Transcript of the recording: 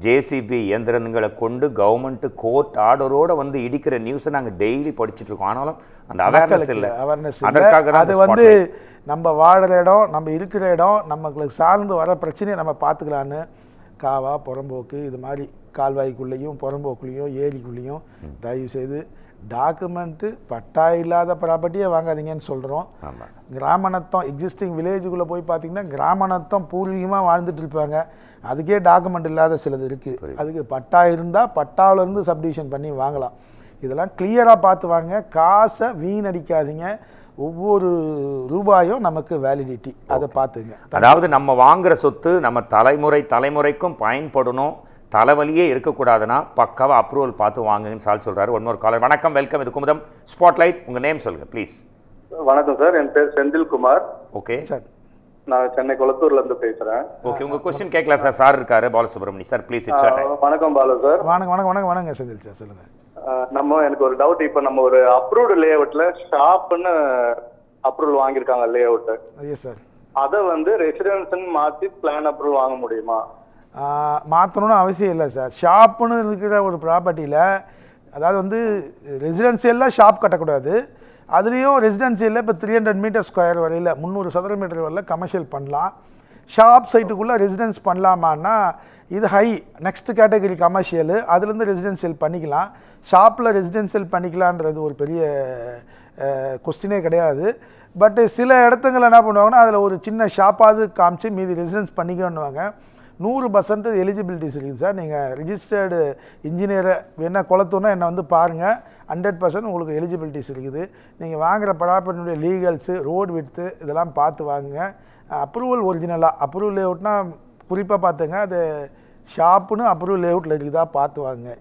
JCB இயந்திரங்களை கொண்டு government court ஆர்டரோட வந்து இடிக்கிற நியூஸை நாங்கள் டெய்லி படிச்சுட்டு இருக்கோம். ஆனாலும் அந்த அவேர்னஸ் இல்லை. அதற்காக அது வந்து நம்ம வாழற இடம், நம்ம இருக்கிற இடம், நமக்கு சார்ந்து வர பிரச்சனையை நம்ம பார்த்துக்கலான்னு காவா புறம்போக்கு இது மாதிரி கால்வாய்க்குள்ளேயும் புறம்போக்குள்ளேயும் ஏரிக்குள்ளேயும் தயவு செய்து டாக்குமெண்ட்டு பட்டா இல்லாத ப்ராப்பர்ட்டியே வாங்காதீங்கன்னு சொல்கிறோம். கிராமநத்தம் எக்ஸிஸ்டிங் வில்லேஜுக்குள்ளே போய் பார்த்தீங்கன்னா கிராமநத்தம் பூர்வீகமாக வாழ்ந்துட்டு இருப்பாங்க. அதுக்கே டாக்குமெண்ட் இல்லாத சிலது இருக்குது. அதுக்கு பட்டா இருந்தால் பட்டாவிலேருந்து சப்டிவிஷன் பண்ணி வாங்கலாம். இதெல்லாம் கிளியராக பார்த்து வாங்க. காசை வீணடிக்காதீங்க. ஒவ்வொரு ரூபாயும் நமக்கு வேலிடிட்டி, அதை பார்த்துங்க. அதாவது நம்ம வாங்குகிற சொத்து நம்ம தலைமுறைக்கும் பயன்படணும், தலைவலியே இருக்கக்கூடாதுன்னா பக்காவாக அப்ரூவல் பார்த்து வாங்குங்கன்னு சார் சொல்கிறாரு. ஒன்னொரு காலர். வணக்கம், வெல்கம். இது குமுதம் ஸ்பாட்லைட். உங்கள் நேம் சொல்லுங்கள் ப்ளீஸ். வணக்கம் சார், என் பேர் செந்தில்குமார். ஓகே சார், நான் சென்னை கொளத்தூர்லேருந்து பேசுகிறேன். ஓகே, உங்கள் கொஸ்டின் கேட்கலாம் சார். சார் இருக்காரு, பாலசுப்ரமணி சார், ப்ளீஸ். வணக்கம் பாலு சார். வணக்கம் செந்தில் சார், சொல்லுங்கள். எனக்கு ஒரு டவுட். இப்போ நம்ம ஒரு அப்ரூவ்டு லே அவுட்டில் ஷாப்னு அப்ரூவல் வாங்கியிருக்காங்க லே அவுட்டு. Yes sir. அதை வந்து ரெசிடென்ஸ்ன்னு மாற்றி பிளான் அப்ரூவல் வாங்க முடியுமா? மாற்றணும்னு அவசியம் இல்லை சார். ஷாப்புன்னு இருக்கிற ஒரு ப்ராப்பர்ட்டியில், அதாவது வந்து ரெசிடென்சியலில் ஷாப் கட்டக்கூடாது. அதுலேயும் ரெசிடென்சியலில் இப்போ 300 மீட்டர் ஸ்கொயர் வரையில் 300 சதுர மீட்டர் வரையில் கமர்ஷியல் பண்ணலாம். ஷாப் சைட்டுக்குள்ளே ரெசிடென்ஸ் பண்ணலாமான்னா இது ஹை நெக்ஸ்ட் கேட்டகரி கமர்ஷியலு, அதுலேருந்து ரெசிடென்சியல் பண்ணிக்கலாம். ஷாப்பில் ரெசிடென்சியல் பண்ணிக்கலான்றது ஒரு பெரிய கொஸ்டினே கிடையாது. பட்டு சில இடத்துங்களில் என்ன பண்ணுவாங்கன்னா அதில் ஒரு சின்ன ஷாப்பாவது காமிச்சு மீதி ரெசிடென்ஸ் பண்ணிக்கணுவாங்க. 100% எலிஜிபிலிட்டிஸ் இருக்குது சார். நீங்கள் ரிஜிஸ்டர்டு இன்ஜினியரை வேணால் குளத்தூர்னா என்னை வந்து பாருங்கள். 100% உங்களுக்கு எலிஜிபிலிட்டிஸ் இருக்குது. நீங்கள் வாங்குகிற ப்ராப்பர்ட்டினுடைய லீகல்ஸு, ரோடு விட்த்து இதெல்லாம் பார்த்து வாங்குங்க. அப்ரூவல் ஒரிஜினலாக அப்ரூவல் லே அவுட்னா குறிப்பாக பார்த்துங்க. அது ஷாப்புன்னு அப்ரூவல் லே அவுட்டில் இருக்குதா பார்த்து வாங்க.